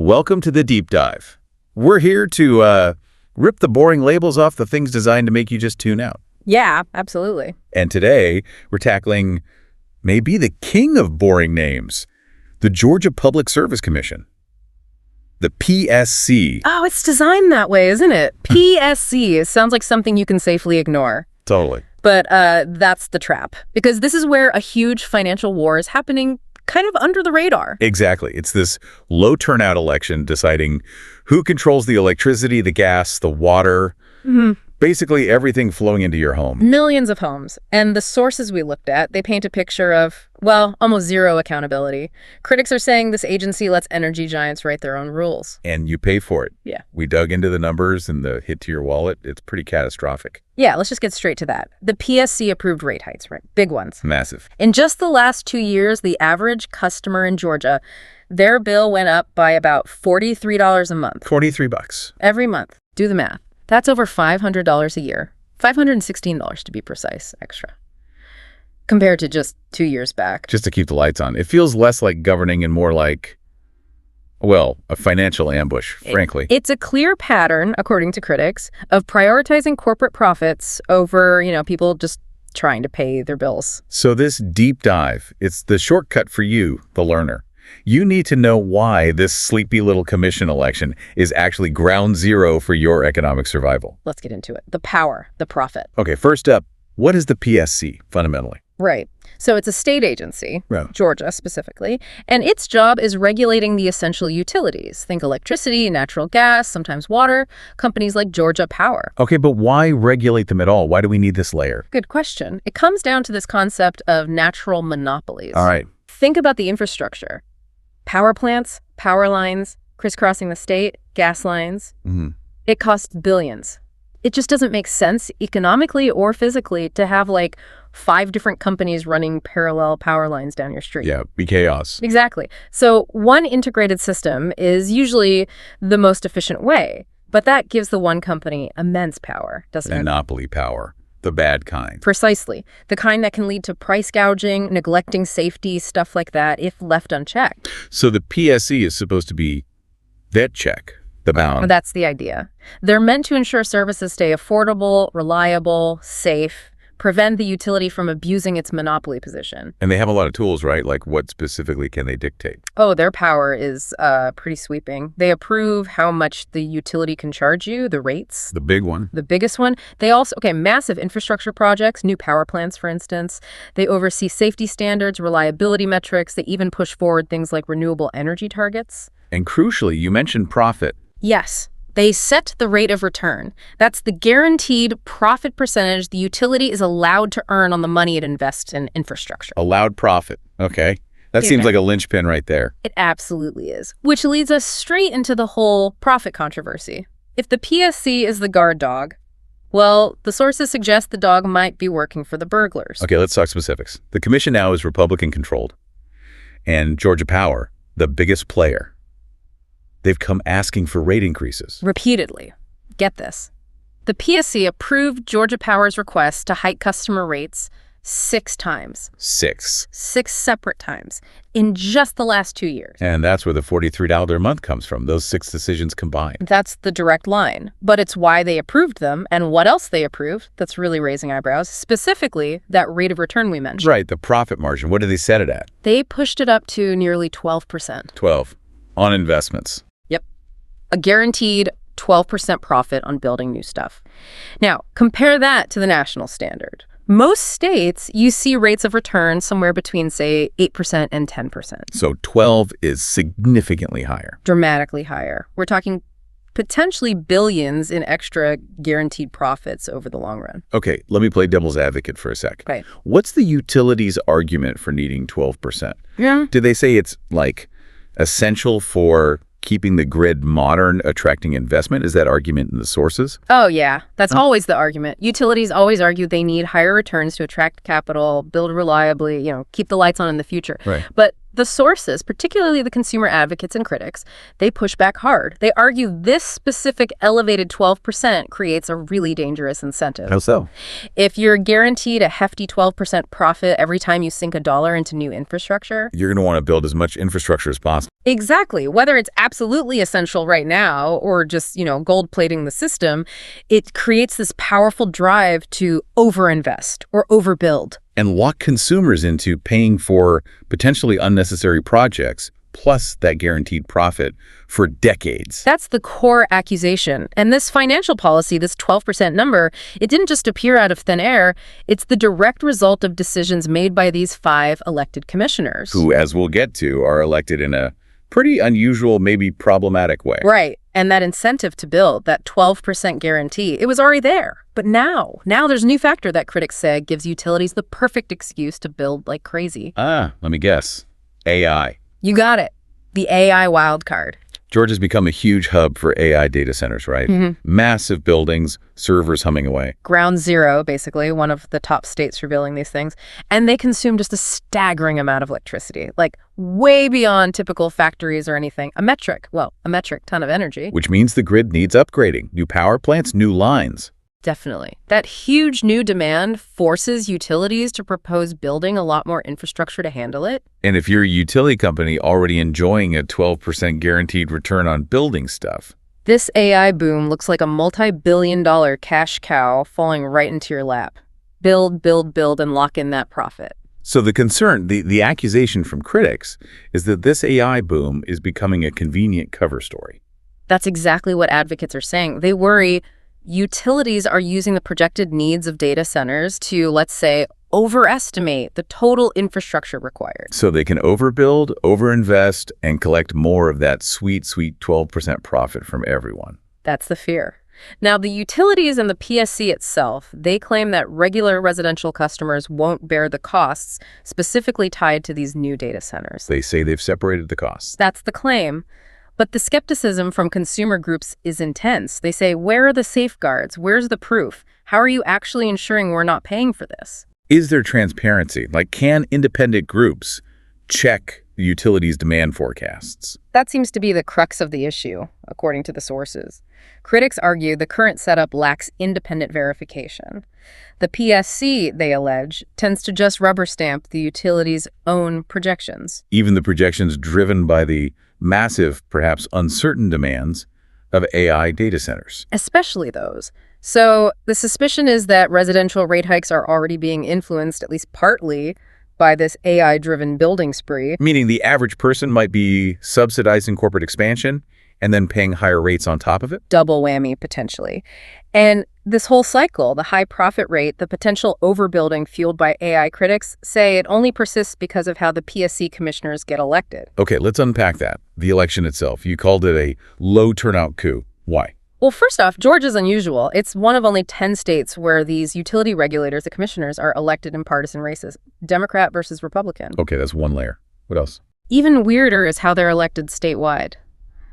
Welcome to the deep dive. We're here to rip the boring labels off the things designed to make you just tune out. Yeah, absolutely. And today, we're tackling maybe the king of boring names, the Georgia Public Service Commission, the PSC. Oh, it's designed that way, isn't it? PSC. It sounds like something you can safely ignore. Totally. But that's the trap, because this is where a huge financial war is happening kind of under the radar. Exactly. It's this low turnout election deciding who controls the electricity, the gas, the water, basically everything flowing into your home. Millions of homes. And the sources we looked at, they paint a picture of, well, almost zero accountability. Critics are saying this agency lets energy giants write their own rules. And you pay for it. Yeah. We dug into the numbers and the hit to your wallet. It's pretty catastrophic. Yeah, let's just get straight to that. The PSC approved rate hikes, right? Big ones. Massive. In just the last 2 years, the average customer in Georgia, their bill went up by about $43 a month. $43. Every month. Do the math. That's over $500 a year. $516 to be precise, extra. Compared to just 2 years back. Just to keep the lights on. It feels less like governing and more like, well, a financial ambush, frankly. It's a clear pattern, according to critics, of prioritizing corporate profits over, people just trying to pay their bills. So this deep dive, it's the shortcut for you, the learner. You need to know why this sleepy little commission election is actually ground zero for your economic survival. Let's get into it. The power, the profit. Okay, first up, what is the PSC, fundamentally? Right. So it's a state agency, Right. Georgia specifically, and its job is regulating the essential utilities. Think electricity, natural gas, sometimes water, companies like Georgia Power. Okay, but why regulate them at all? Why do we need this layer? Good question. It comes down to this concept of natural monopolies. All right. Think about the infrastructure. Power plants, power lines, crisscrossing the state, gas lines. It costs billions. It just doesn't make sense economically or physically to have 5 different companies running parallel power lines down your street. Yeah, be chaos. Exactly. So one integrated system is usually the most efficient way, but that gives the one company immense power, doesn't it? Monopoly power. The bad kind. Precisely. The kind that can lead to price gouging, neglecting safety, stuff like that, if left unchecked. So the PSC is supposed to be that check, the bound. That's the idea. They're meant to ensure services stay affordable, reliable, safe, prevent the utility from abusing its monopoly position. And they have a lot of tools, right? Like what specifically can they dictate? Oh, their power is pretty sweeping. They approve how much the utility can charge you, the rates. The big one. The biggest one. They also, massive infrastructure projects, new power plants, for instance. They oversee safety standards, reliability metrics. They even push forward things like renewable energy targets. And crucially, you mentioned profit. Yes. They set the rate of return. That's the guaranteed profit percentage the utility is allowed to earn on the money it invests in infrastructure. Allowed profit. Okay. That seems like a linchpin right there. It absolutely is. Which leads us straight into the whole profit controversy. If the PSC is the guard dog, well, the sources suggest the dog might be working for the burglars. Okay, let's talk specifics. The commission now is Republican controlled. And Georgia Power, the biggest player, they've come asking for rate increases. Repeatedly. Get this. The PSC approved Georgia Power's request to hike customer rates 6 times. 6. 6 separate times in just the last 2 years. And that's where the $43 a month comes from, those 6 decisions combined. That's the direct line. But it's why they approved them and what else they approved that's really raising eyebrows, specifically that rate of return we mentioned. Right, the profit margin. What did they set it at? They pushed it up to nearly 12%. 12. On investments. Yep. A guaranteed 12% profit on building new stuff. Now, compare that to the national standard. Most states, you see rates of return somewhere between, say, 8% and 10%. So 12 is significantly higher. Dramatically higher. We're talking potentially billions in extra guaranteed profits over the long run. Okay, let me play devil's advocate for a sec. Right. What's the utility's argument for needing 12%? Yeah. Do they say it's essential for keeping the grid modern, attracting investment? Is that argument in the sources? Oh, yeah. That's always the argument. Utilities always argue they need higher returns to attract capital, build reliably, keep the lights on in the future. Right. But The sources, particularly the consumer advocates and critics, they push back hard. They argue this specific elevated 12% creates a really dangerous incentive. How so? If you're guaranteed a hefty 12% profit every time you sink a dollar into new infrastructure, You're going to want to build as much infrastructure as possible. exactly, whether it's absolutely essential right now or just, gold plating the system, it creates this powerful drive to overinvest or overbuild. And lock consumers into paying for potentially unnecessary projects, plus that guaranteed profit for decades. That's the core accusation. And this financial policy, this 12% number, it didn't just appear out of thin air. It's the direct result of decisions made by these 5 elected commissioners. Who, as we'll get to, are elected in a pretty unusual, maybe problematic way. Right. And that incentive to build, that 12% guarantee, it was already there. But now there's a new factor that critics say gives utilities the perfect excuse to build like crazy. Let me guess. AI. You got it. The AI wildcard. Georgia's become a huge hub for AI data centers, right? Massive buildings, servers humming away. Ground zero, basically, one of the top states for building these things. And they consume just a staggering amount of electricity, like way beyond typical factories or anything. A metric ton of energy. Which means the grid needs upgrading. New power plants, new lines. Definitely. That huge new demand forces utilities to propose building a lot more infrastructure to handle it. And if you're a utility company already enjoying a 12% guaranteed return on building stuff, this AI boom looks like a multi-billion-dollar cash cow falling right into your lap. Build, build, build, and lock in that profit. So the concern, the accusation from critics is that this AI boom is becoming a convenient cover story. That's exactly what advocates are saying. They worry utilities are using the projected needs of data centers to, let's say, overestimate the total infrastructure required. So they can overbuild, overinvest, and collect more of that sweet, sweet 12% profit from everyone. That's the fear. Now, the utilities and the PSC itself, they claim that regular residential customers won't bear the costs specifically tied to these new data centers. They say they've separated the costs. That's the claim. But the skepticism from consumer groups is intense. They say, where are the safeguards? Where's the proof? How are you actually ensuring we're not paying for this? Is there transparency? Like, can independent groups check the utilities' demand forecasts? That seems to be the crux of the issue, according to the sources. Critics argue the current setup lacks independent verification. The PSC, they allege, tends to just rubber stamp the utilities' own projections. Even the projections driven by the massive, perhaps uncertain demands of AI data centers. Especially those. So the suspicion is that residential rate hikes are already being influenced, at least partly, by this AI-driven building spree. Meaning the average person might be subsidizing corporate expansion and then paying higher rates on top of it? Double whammy, potentially. And this whole cycle, the high profit rate, the potential overbuilding fueled by AI critics, say it only persists because of how the PSC commissioners get elected. Okay, let's unpack that. The election itself. You called it a low turnout coup. Why? Well, first off, Georgia's unusual. It's one of only 10 states where these utility regulators, the commissioners, are elected in partisan races, Democrat versus Republican. Okay, that's one layer. What else? Even weirder is how they're elected statewide.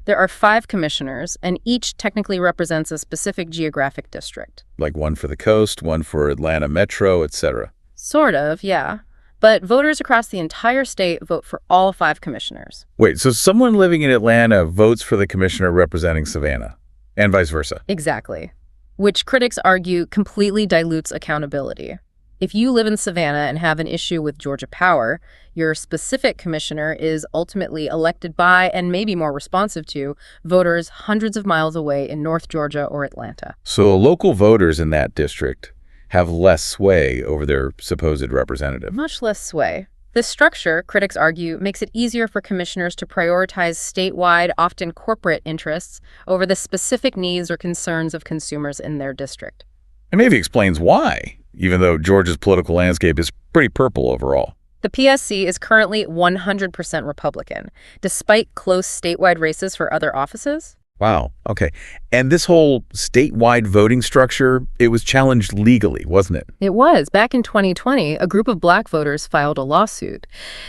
There are 5 commissioners, and each technically represents a specific geographic district. Like one for the coast, one for Atlanta Metro, etc. Sort of, yeah. But voters across the entire state vote for all 5 commissioners. Wait, so someone living in Atlanta votes for the commissioner representing Savannah, and vice versa? Exactly. Which critics argue completely dilutes accountability. If you live in Savannah and have an issue with Georgia Power, your specific commissioner is ultimately elected by, and maybe more responsive to, voters hundreds of miles away in North Georgia or Atlanta. So local voters in that district have less sway over their supposed representative. Much less sway. This structure, critics argue, makes it easier for commissioners to prioritize statewide, often corporate interests over the specific needs or concerns of consumers in their district. It maybe explains why, even though Georgia's political landscape is pretty purple overall. The PSC is currently 100% Republican, despite close statewide races for other offices. Wow, okay. And this whole statewide voting structure, it was challenged legally, wasn't it? It was. Back in 2020, a group of Black voters filed a lawsuit.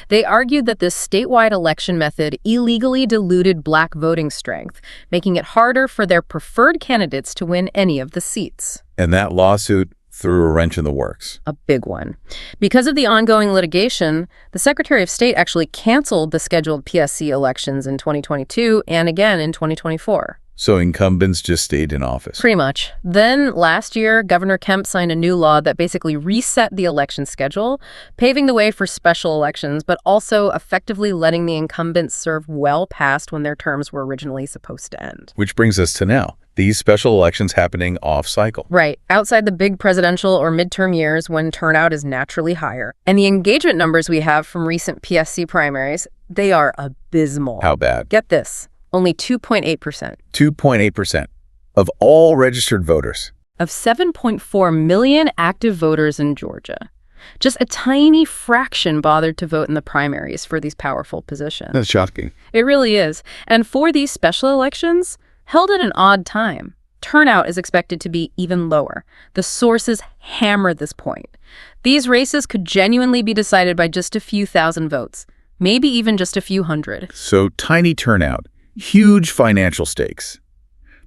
They argued that this statewide election method illegally diluted Black voting strength, making it harder for their preferred candidates to win any of the seats. And that lawsuit threw a wrench in the works. A big one. Because of the ongoing litigation, the Secretary of State actually canceled the scheduled PSC elections in 2022 and again in 2024. So incumbents just stayed in office. Pretty much. Then last year, Governor Kemp signed a new law that basically reset the election schedule, paving the way for special elections, but also effectively letting the incumbents serve well past when their terms were originally supposed to end. Which brings us to now. These special elections happening off-cycle. Right, outside the big presidential or midterm years when turnout is naturally higher. And the engagement numbers we have from recent PSC primaries, they are abysmal. How bad? Get this, only 2.8%. 2.8% of all registered voters. Of 7.4 million active voters in Georgia. Just a tiny fraction bothered to vote in the primaries for these powerful positions. That's shocking. It really is. And for these special elections, held at an odd time, turnout is expected to be even lower. The sources hammer this point. These races could genuinely be decided by just a few thousand votes, maybe even just a few hundred. So tiny turnout, huge financial stakes.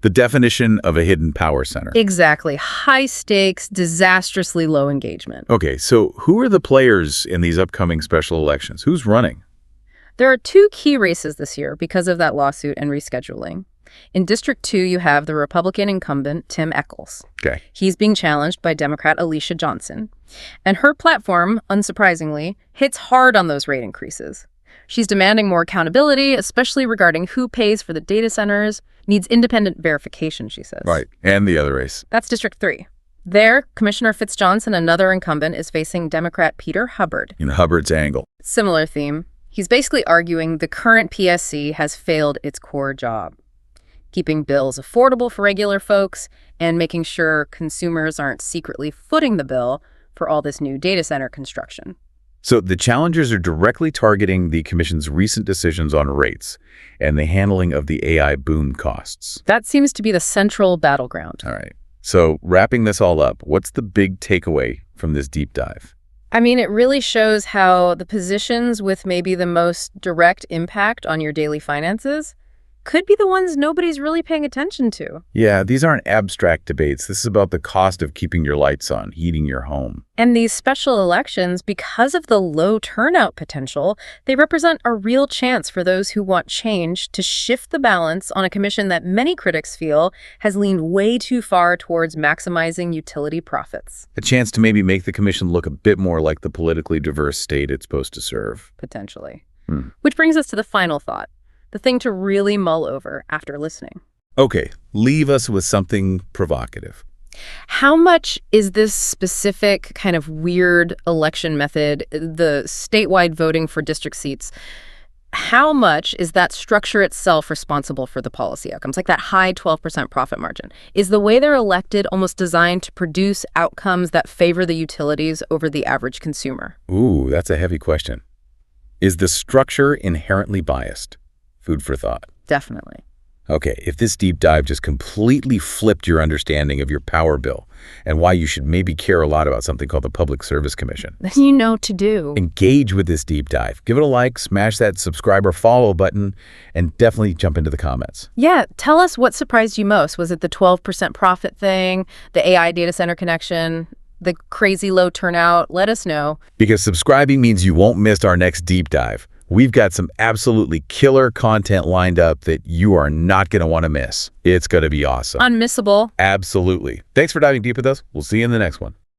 The definition of a hidden power center. Exactly. High stakes, disastrously low engagement. Okay, so who are the players in these upcoming special elections? Who's running? There are two key races this year because of that lawsuit and rescheduling. In District 2, you have the Republican incumbent, Tim Echols. Okay. He's being challenged by Democrat Alicia Johnson. And her platform, unsurprisingly, hits hard on those rate increases. She's demanding more accountability, especially regarding who pays for the data centers, needs independent verification, she says. Right. And the other race. That's District 3. There, Commissioner Fitzjohnson, another incumbent, is facing Democrat Peter Hubbard. In Hubbard's angle. Similar theme. He's basically arguing the current PSC has failed its core job. Keeping bills affordable for regular folks and making sure consumers aren't secretly footing the bill for all this new data center construction. So the challengers are directly targeting the Commission's recent decisions on rates and the handling of the AI boom costs. That seems to be the central battleground. All right. So wrapping this all up, what's the big takeaway from this deep dive? I mean, it really shows how the positions with maybe the most direct impact on your daily finances could be the ones nobody's really paying attention to. Yeah, these aren't abstract debates. This is about the cost of keeping your lights on, heating your home. And these special elections, because of the low turnout potential, they represent a real chance for those who want change to shift the balance on a commission that many critics feel has leaned way too far towards maximizing utility profits. A chance to maybe make the Commission look a bit more like the politically diverse state it's supposed to serve. Potentially. Which brings us to the final thought. The thing to really mull over after listening. Okay, leave us with something provocative. How much is this specific kind of weird election method, the statewide voting for district seats, how much is that structure itself responsible for the policy outcomes, like that high 12% profit margin? Is the way they're elected almost designed to produce outcomes that favor the utilities over the average consumer? Ooh, that's a heavy question. Is the structure inherently biased? Food for thought. Definitely. Okay, if this deep dive just completely flipped your understanding of your power bill and why you should maybe care a lot about something called the Public Service Commission. Then you know what to do. Engage with this deep dive. Give it a like, smash that subscribe or follow button, and definitely jump into the comments. Yeah, tell us what surprised you most. Was it the 12% profit thing, the AI data center connection, the crazy low turnout? Let us know. Because subscribing means you won't miss our next deep dive. We've got some absolutely killer content lined up that you are not going to want to miss. It's going to be awesome. Unmissable. Absolutely. Thanks for diving deep with us. We'll see you in the next one.